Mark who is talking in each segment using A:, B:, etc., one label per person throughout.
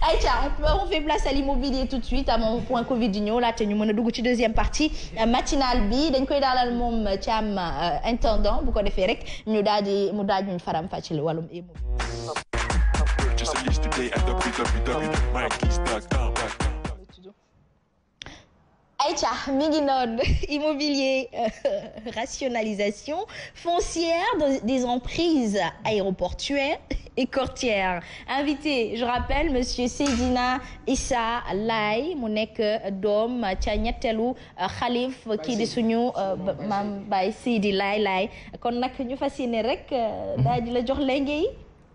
A: Aïcha, on fait place à l'immobilier tout de suite à mon point Covid di ñëw laata ñu mën a dugg ci deuxième partie matinale bi dañ koy daalal moom Thiam intendant bu ko defee rek ñu daal di mu daal ñu faram fàcceel wàllum Aïcha mi ngi noonu immobilier rationalisation foncière des emprises aéroportuaires et côtières invité je rappelle monsieur Seydina Issa Laye mu nekk doom ca ñetteelu xalif kii di suñu maam Baye Seydi Laye kon nag ñu fas yéene rek daal di la jox lenge yi.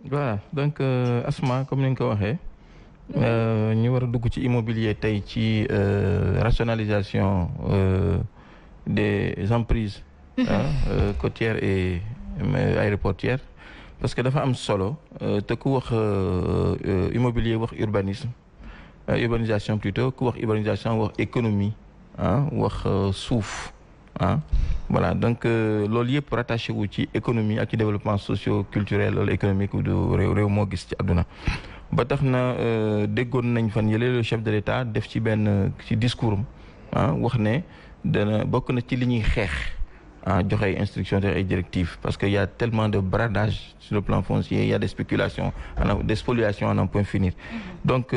B: Voilà donc Asma comme ni nga ko waxee. ñu war a dugg ci immobilier tey ci rationalisation des emprises côtières et aéroportuaires parce que dafa am solo te ku wax immobilier wax urbanisation plutôt ku wax urbanisation wax économie wax suuf voilà donc loolu yëpp rattaché wu ci économie ak ci développement socio-culturel wala économique du réew moo gis ci àdduna ba tax na déggoon nañ fan yële le chef de l'État def ci benn ci discours am wax ne dana bokk na ci li ñuy xeex joxe ay instructions ay directives parce que y a tellement de bradage sur le plan foncier il y a des spéculations des spoliations à n'en point finir donc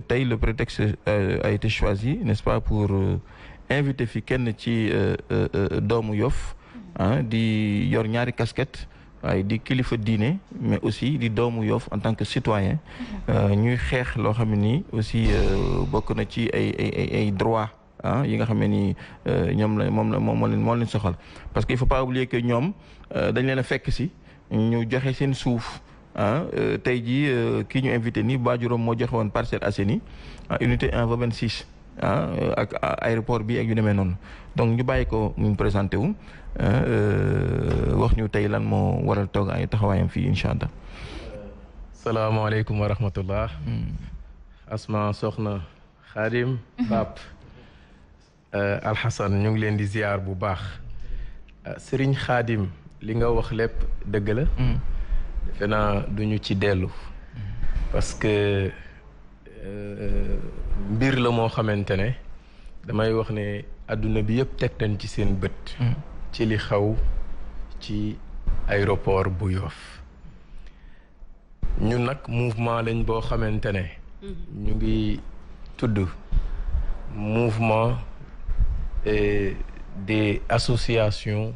B: tey le prétexte a été choisi n'est-ce pas pour inviter fi kenn ci doomu Yoff di yor ñaari casquette waaye di kilifa diine mais aussi di doomu Yoff en tant que citoyen ñuy xeex loo xam ne nii aussi bokk na ci ay droits yi nga xam ne nii ñoom la moo leen soxal parce que il faut pas oublier que ñoom dañ leen a fekk si ñu joxe seen suuf tey jii kii ñu invité nii baajuróom moo joxe woon Parcelles Assainies unité 1 ba 26 ak aéroport bi ak yu demee noonu donc ñu bàyyi ko mu présenté wu wax ñu tey lan moo waral toog ay taxawaayam fii incha allah.
C: salaamaaleykum wa rahmatullah. Asma soxna Xaadim Pape Alxasan ñu ngi leen di ziar bu baax Serigne Xaadim li nga wax lépp dëgg la. defe naa duñu ci dellu parce que mbir la moo xamante ne damay wax ne adduna bi yëpp teg nañ ci seen bët. ci li xaw ci aéroport bu Yoff ñun nag mouvement lañ boo xamante ne ñu ngi tudd mouvement des associations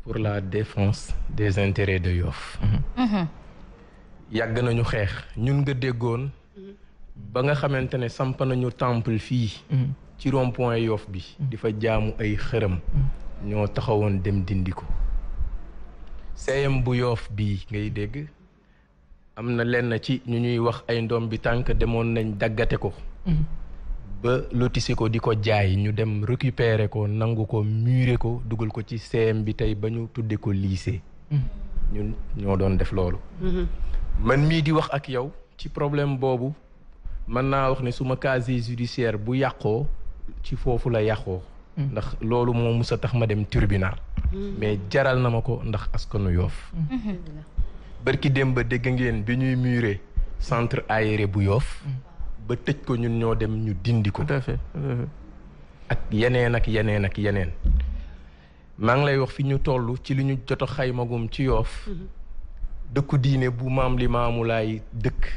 C: pour la défense des intérêts de Yoff yàgg nañu xeex ñun nga déggoon ba nga xamante ne samp nañu temple fii ci rond-point Yoff bi di fa jaamu ay xërëm ñoo taxawoon dem dindi ko CM bu Yoff bii ngay dégg am na lenn ci ñu ñuy wax ay ndoom bi tànk demoon nañ daggate ko ba lotissé ko di ko jaay ñu dem récupérer ko nangu ko murer ko dugal ko ci CM bi tey ba ñu tudde ko lycée ñun ñoo doon def loolu man mii di wax ak yow ci problème boobu mën naa wax ne suma casier judiciaire bu yàqoo ci foofu la yàqoo ndax loolu moo mus a tax ma dem tribunal mais jaral na ma ko ndax askanu Yoff barki dem ba dégg ngeen bi ñuy murer centre aéré bu Yoff ba tëj ko ñun ñoo dem ñu dindi ko.
B: tout à fait.
C: ak yeneen ak yeneen ak yeneen maa ngi lay wax fi ñu toll ci li ñu jot a xaymagum ci Yoff dëkku diine bu maam Limaamu Laay dëkk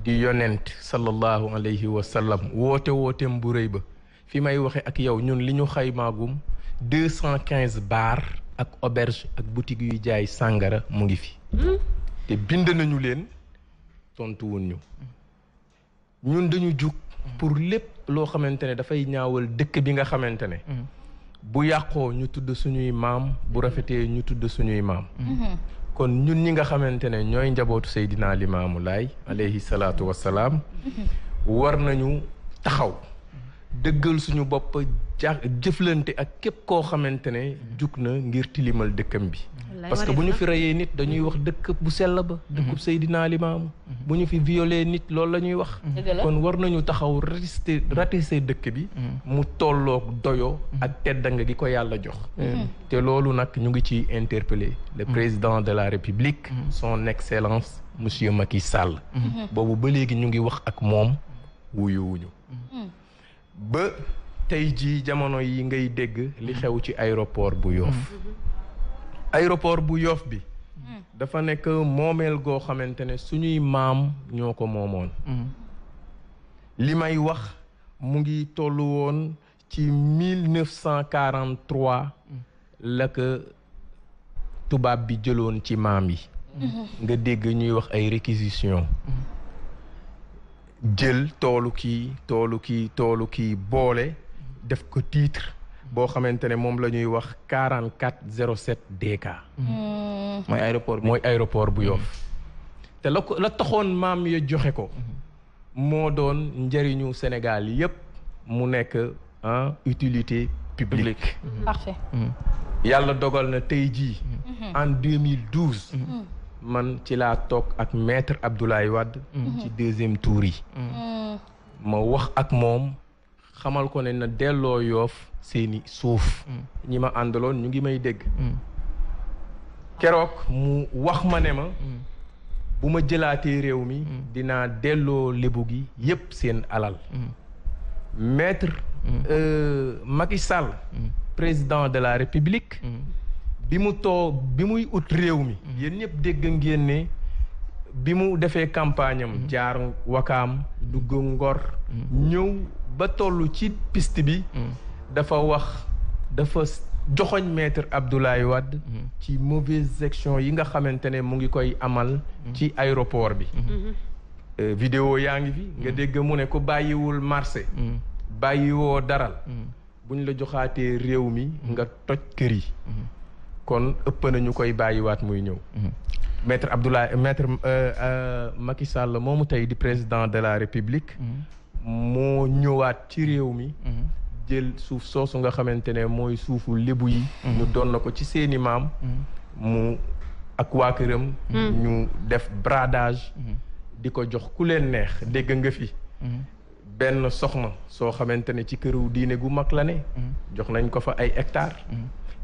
C: di yonent sallallahu alayhi wa sallam wooteem bu rëy ba fi may waxe ak yow ñun li ñu xaymaagum 215 bar ak auberge ak boutique yuy jaay sàngara mu ngi fi te bind nañu leen tontu wuñ ñu ñun dañu jug pour lépp loo xamante ne dafay ñaawal dëkk bi nga xamante ne bu yàqoo ñu tudd suñuy maam bu rafetee ñu tudd suñuy maam kon ñun ñi nga xamante ne ñooy njabootu Seydina Limaamu Laay alayhi salaatu wassalaam war nañu taxaw dëggal suñu bopp jëflante ak képp koo xamante ne jug na ngir tilimal dëkkam bi parce que bu ñu fi reyee nit dañuy wax dëkk bu sell ba dëkkub Seydina Limaamu bu ñu fi violé nit loolu la ñuy wax kon war nañu taxaw ratisser dëkk bi mu tolloog doyo ak teddanga gi ko yàlla jox te loolu nag ñu ngi ci interpeller le président de la République son excellence monsieur Macky Sall. boobu ba léegi ñu ngi wax ak moom wuyuwuñu. ba tey jii jamono yi ngay dégg li xew ci aéroport bu Yoff. aéroport bu Yoff bi. dafa nekk moomeel goo xamante ne suñuy maam ñoo ko moomoon. li may wax mu ngi tollu woon ci 1943 la ko tubaab bi jëloon ci maam yi. nga dégg ñuy wax ay réquisition jël toolu kii boole def ko titre boo xamante ne moom la ñuy wax 4407 DK. mooy aéroport bu Yoff te la taxoon maam ya joxe ko moo doon njëriñu Sénégal yépp mu nekk utilité publique.
A: Parfait.
C: yàlla dogal na tey jii en 2012 man ci laa toog ak maître Abdoulaye Wade ci deuxième tour yi ma wax ak moom xamal ko ne na delloo Yoff seeni suuf ñi ma àndaloon ñu ngi may dégg keroog mu wax ma ne ma bu ma jëlaatee réew mi dinaa delloo lébu gi yépp seen alal maître Macky Sall président de la République bi muy ut réew mi yéen ñëpp dégg ngeen ne bi mu defee campagne am jaar Wakaam dugg Ngor ñëw ba toll ci piste bi dafa joxoñ maître Abdoulaye Wade ci mauvaise gestion yi nga xamante ne mu ngi koy amal ci aéroport bi vidéo yaa ngi fi nga dégg mu ne ko bàyyiwul marché bàyyiwoo daral buñ la joxaatee réew mi nga toj kër yi kon ëpp na ñu koy bàyyiwaat muy ñëw maître Macky Sall moomu tey di président de la République moo ñëwaat ci réew mi jël suuf soosu nga xamante ne mooy suufu lébu yi ñu doon na ko ci seeni maam mu ak waa këram ñu def bradage di ko jox ku leen neex dégg nga fi benn soxna soo xamante ne ci këru diine gu mag la ne jox nañ ko fa ay hectares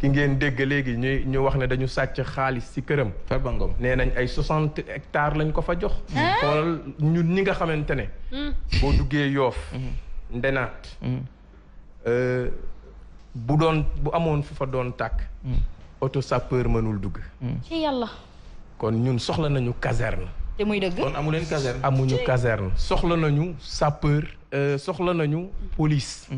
C: ki ngeen dégg léegi ñu wax ne dañu sàcc xaalis ci këram
B: Farba Ngom nee
C: nañ ay 60 hectares lañ ko fa jox xoolal ñun ñi nga xamante ne boo duggee Yoff ndenaat bu amoon fu fa doon tàkk auto sapeur mënul dugg
A: ci yàlla
C: kon ñun soxla nañu caserne
A: te muy dëgg
B: kon amu leen caserne
C: amuñu caserne soxla nañu sapeur soxla nañu police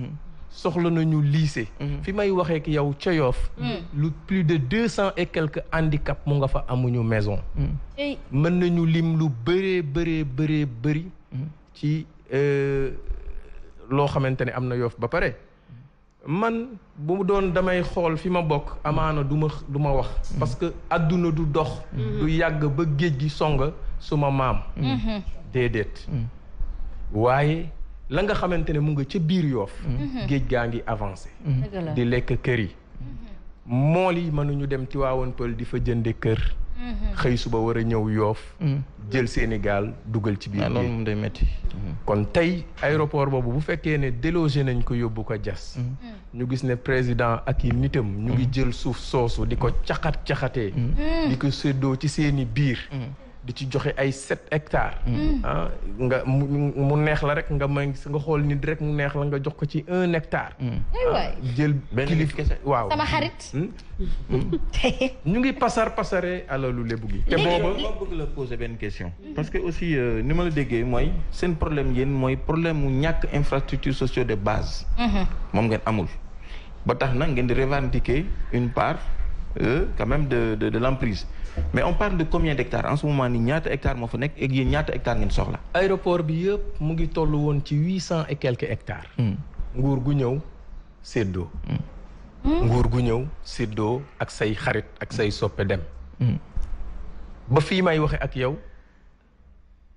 C: soxla nañu lycée fi may waxee ak yow ca Yoff lu plus de 200 et quelques handicap mu nga fa amuñu maison mën nañu lim lu bëri ci loo xamante ne am na Yoff ba pare man bu mu doon damay xool fi ma bokk amaana du ma wax parce que adduna du dox du yàgg ba géej gi songa suma maam déedéet waaye la nga xamante ne mu nga ca biir Yoff géej gaa ngi avancé di lekk kër yi mool yi mënuñu dem Tivaouane Peulh di fa jënde kër xëy suba war a ñëw Yoff jël Sénégal dugal ci biir géej
B: moom day metti
C: kon tey aéroport boobu bu fekkee ne délogé nañ ko yóbbu ko Diass ñu gis ne président ak yi nitam ñu ngi jël suuf soosu di ko caxatee di ko séddoo ci seeni biir di ci joxe ay 7 hectares nga mu neex la rek nga xool nit rek mu neex la nga jox ko ci 1 hectare jël kilif waaw
A: sama xarit
C: ñu ngi pasare alalu lébu gi te booba
B: ma bëgg la poser benn question parce que aussi ni ma la déggee mooy seen problème yéen mooy problème mu ñàkk infrastructure sociale de base moom ngeen amul ba tax na ngeen di revendiquer une part quand même de l'emprise mais on parle de combien d'hectares en ce moment nii ñaata hectares moo fa nekk ak yéen ñaata hectares ngeen soxla.
C: aéroport bi yëpp mu ngi toll woon ci 800 et quelques hectares. nguur gu ñëw séddoo. nguur gu ñëw séddoo ak say xarit ak say soppe dem. ba fii may waxe ak yow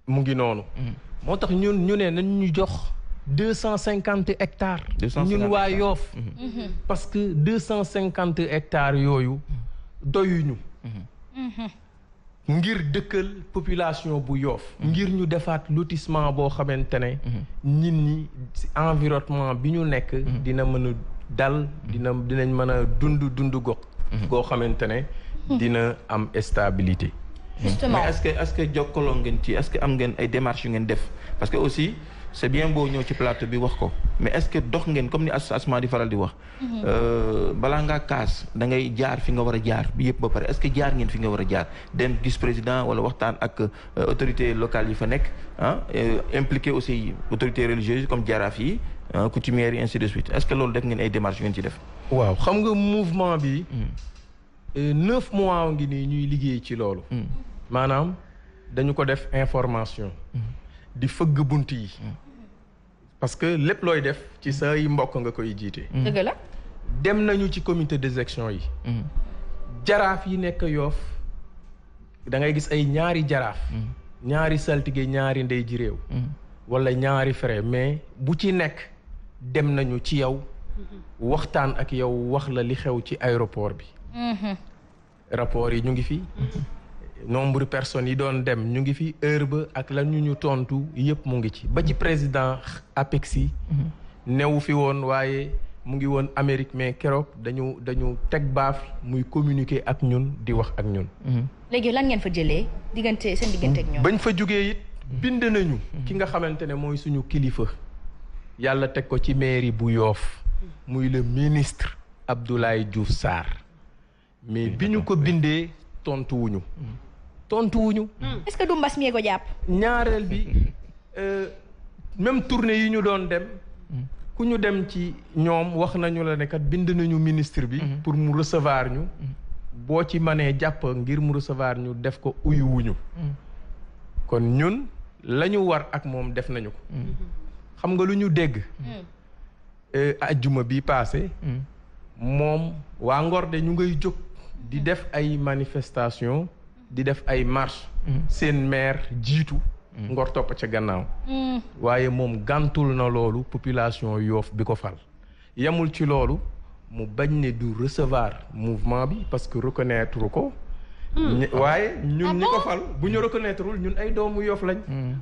C: mu ngi noonu. moo tax ñu ne nañ ñu jox 250 hectares. ñun waa Yoff. parce que 250 hectares yooyu doyuñu. ngir dëkkal population bu Yoff ngir ñu defaat lotissement boo xamante ne nit ñi ci environnement bi ñu nekk dina mën a dal dinañ mën a dund gox goo xamante ne dina am stabilité
A: justement
B: mais est-ce que jokkaloo ngeen ci est-ce que am ngeen ay démarches yu ngeen def parce que aussi c'est bien boo ñëw ci plateau bi wax ko mais est-ce que dox ngeen comme ni Asma di faral di wax. balaa ngaa kaas da ngay jaar fi nga war a jaar bi yëpp ba pare est-ce que jaar ngeen fi nga war a jaar dem gis président wala waxtaan ak autorités locales yi fa nekk impliqué aussi autorités religieuses comme jaraaf yi coutumières yi ainsi de suite est-ce que loolu def ngeen ay démarches yu ngeen ci def.
C: waaw xam nga mouvement bi. 9 mois ngi nii ñuy liggéey ci loolu. maanaam dañu ko def information. di fëgg bunt yi. parce que lépp looy def ci say mbokk nga koy jiite.
A: dëgg la.
C: dem nañu ci comité d'exécution yi. jaraaf yi nekk Yoff da ngay gis ay ñaari jaraaf. ñaari saltige ñaari ndey ji réew. wala ñaari frère mais bu ci nekk dem nañu ci yow. waxtaan ak yow wax la li xew ci aéroport bi. rapport yi ñu ngi fi. nombre personnes yi doon dem ñu ngi fi heure ba ak la ñu tontu yëpp mu ngi ci ba ci président APEXI. newu fi woon waaye mu ngi woon Amérique mais keroog dañu teg baaf muy communiquer ak ñun di wax ak ñun.
A: léegi lan ngeen fa jëlee seen diggante ak ñoom.
C: bañ fa jógee it bind nañu. ki nga xamante ne mooy suñu kilifa. yàlla teg ko ci mairie bu Yoff muy le ministre Abdoulaye Diouf Sarr. mais bi ñu ko bindee tontuwuñu.
A: est-ce que du mbas mi ko jàpp.
C: ñaareel bi même tournée yi ñu doon dem. ku ñu dem ci ñoom wax nañu la ne kat bind nañu ministre bi. pour mu recevoir ñu. boo ci mënee jàpp ngir mu recevoir ñu def ko uyuwuñu. kon ñun la ñu war ak moom def nañu ko. xam nga lu ñu dégg. ajjuma bi passé. moom waa Ngor de ñu ngay jóg di def ay manifestation di def ay marche seen maire jiitu Ngor topp ca gannaaw waaye moom gàntul na loolu population Yoff bi ko fal yemul ci loolu mu bañ ne du recevoir mouvement bi parce que reconnaître ko waaye ñun ñi ko fal bu ñu reconnaîtreul ñun ay doomu Yoff lañ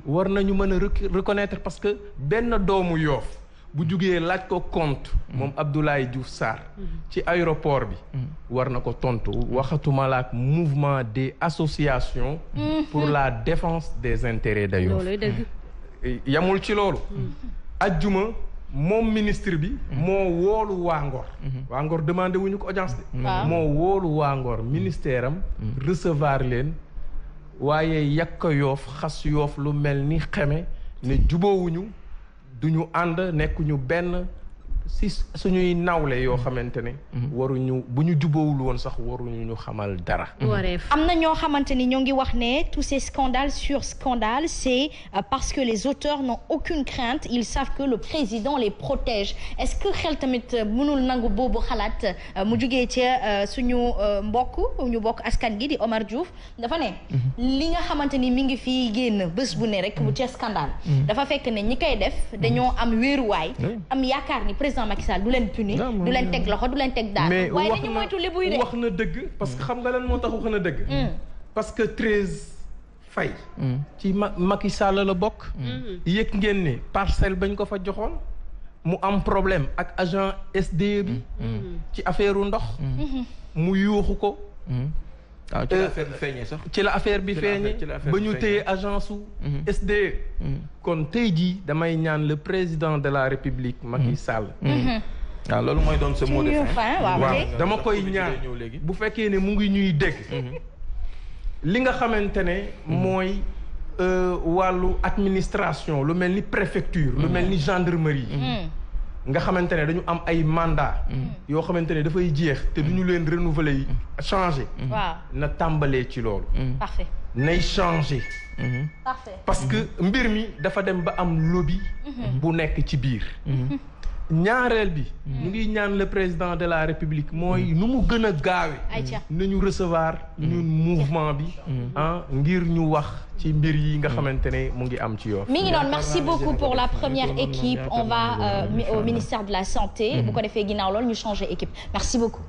C: war nañu mën a reconnaître parce que benn doomu Yoff bu jugee laaj ko compte moom Abdoulaye Diouf Sarr ci aéroport bi war na ko tontu waxatuma la ak mouvement des associations pour la défense des intérêts de Yoff yamul ci loolu ajjuma moom ministre bi moo woolu waa Ngor waa Ngor demandé wuñu ko audience de moo woolu waa Ngor ministère am recevoir leen waaye yàq Yoff xas Yoff lu mel ni xeme ne juboowuñu duñu ànd nekkuñu benn si suñuy nawle yoo xamante ne waruñu bu ñu jubóowul woon sax waruñu ñu xamal dara.
A: am na ñoo xamante ni ñoo ngi wax ne tous ces scandales sur scandales c'est parce que les auteurs n'ont aucune crainte ils savent que le président les protège est-ce que xel tamit mënul nangu boobu xalaat mu jugee ca suñu ñu bokk askan gi di Omar Diouf dafa ne li nga xamante ni mi ngi fii génn bés bu ne rek bu ca scandale dafa fekk ne ñi koy def dañoo am wéeruwaay am yaakaar ni président Macky Sall du leen puni du leen teg loxo du leen teg daal waaye dañu moytu li buy de
C: wax na dëgg parce que xam nga lan moo tax wax na dëgg parce que 13 Faye ci Macky Sall la bokk yëg ngeen ne parcelle bañ ko fa joxoon mu am problème ak agent SDE bi ci affaire u ndox mu yuuxu ko
B: waaw ci la affaire bi feeñee sax.
C: ci la affaire bi feeñee ba ñu téye agence su SDE. kon tey jii damay ñaan le président de la République Macky Sall.
B: waaw loolu mooy doon sa mot de fin.
C: waaw dama koy ñaan bu fekkee ne mu ngi ñuy dégg. li nga xamante ne mooy wàllu administration lu mel ni préfecture. lu mel ni gendarmerie. nga xamante ne dañu am ay mandat yoo xamante ne dafay jeex te duñu leen renouveler yi changer na tàmbalee ci loolu
A: parfait
C: nay changer
A: parfait
C: parce que mbir mi dafa dem ba am lobby bu nekk ci biir ñaareel bi ñu ngi ñaan le président de la République mooy nu mu gën a gaawe nañu recevoir ñun mouvement bi ngir ñu wax ci mbir yi nga xamante ne mu ngi am ci Yoff.
A: mi ngi noonu merci beaucoup pour la première équipe on va au ministère de la santé bu ko defee ginnaaw loolu ñu changer équipe merci beaucoup